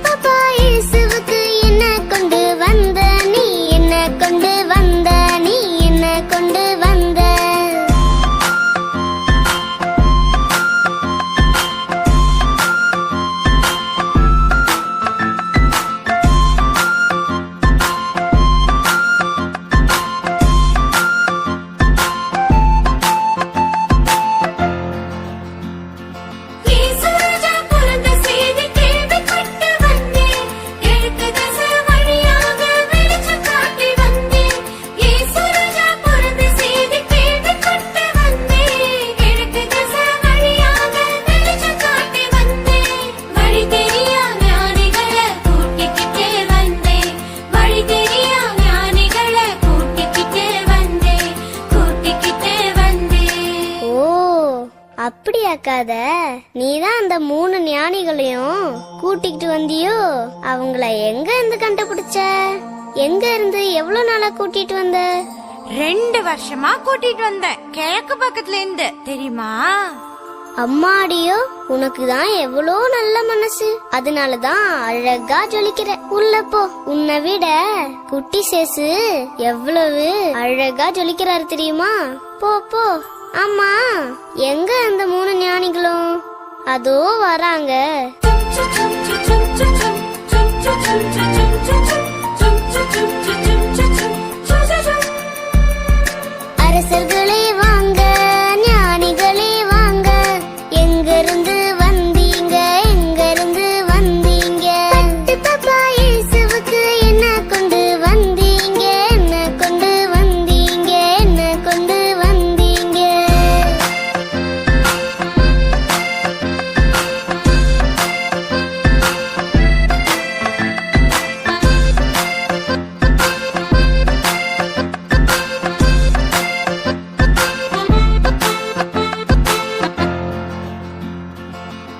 பாப்பா இயேசுவுக்கு என்ன கொண்டு வந்த நீ, என்ன கொண்டு வந்த நீ, என்ன கொண்டு வந்த. அப்படியாக்காத, நீதான் அந்த 3 ஞானிகளையும் கூட்டிக்கிட்டு வந்தியோ? அவங்கள எங்க இருந்து கண்டுபிடிச்ச? எங்க இருந்து எவ்வளவு நாளா கூட்டிட்டு வந்த? 2 வருஷமா கூட்டிட்டு வந்த, கிழக்கு பக்கத்துல இருந்து, தெரியுமா? அம்மாடியோ, உனக்குதான் எவ்வளோ நல்ல மனசு, அதனாலதான் அழகா ஜொலிக்கிற. உள்ள போ, உன்னை விட குட்டி சேசு எவ்வளவு அழகா ஜொலிக்கிறாரு தெரியுமா? போ போ. ஆமா, எங்க அந்த 3 ஞானிகளும்? அதோ வராங்க. அரசர்களே வாங்க, ஞானிகளே வாங்க, எங்க இருந்து வந்தீங்க, எங்க இருந்து வந்தீங்க? பாப்பா இயேசுவுக்கு என்ன கொண்டு வந்தீங்க, என்ன கொண்டு வந்தீங்க, என்ன கொண்டு வந்தீங்க?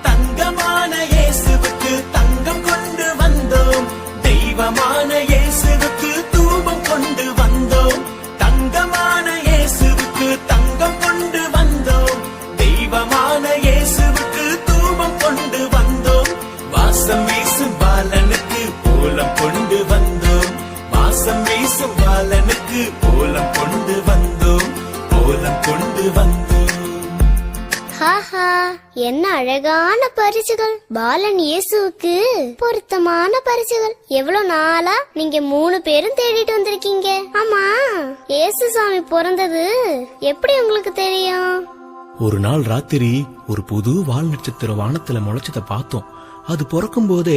தங்கமான இயேசுவுக்கு தங்கம் கொண்டு வந்தோம், தெய்வமான இயேசுவுக்கு தூபம் கொண்டு வந்தோம். தங்கமான இயேசுவுக்கு தங்கம் கொண்டு வந்தோம், தெய்வமான இயேசுவுக்கு தூபம் கொண்டு வந்தோம். வாசம் வீசும் பாலனுக்கு கோலம் கொண்டு வந்தோம், வாசம் வீசும் பாலனுக்கு கோலம் கொண்டு வந்தோம், கோலம் கொண்டு வந்தோம். ஹாஹா, என்ன அழகான பரிசுகள்! பாலன் இயேசுவுக்கு பொருத்தமான பரிசுகள். எவ்வளவு நாளா நீங்க 3 பேரும் தேடிட்டு வந்திருக்கீங்க. ஆமா, இயேசு சாமி பிறந்தது எப்படி உங்களுக்கு தெரியும்? ஒரு நாள் ராத்திரி ஒரு புது வால் நட்சத்திர வானத்துல முளைச்சத பார்த்தோம். அது பிறக்கும் போதே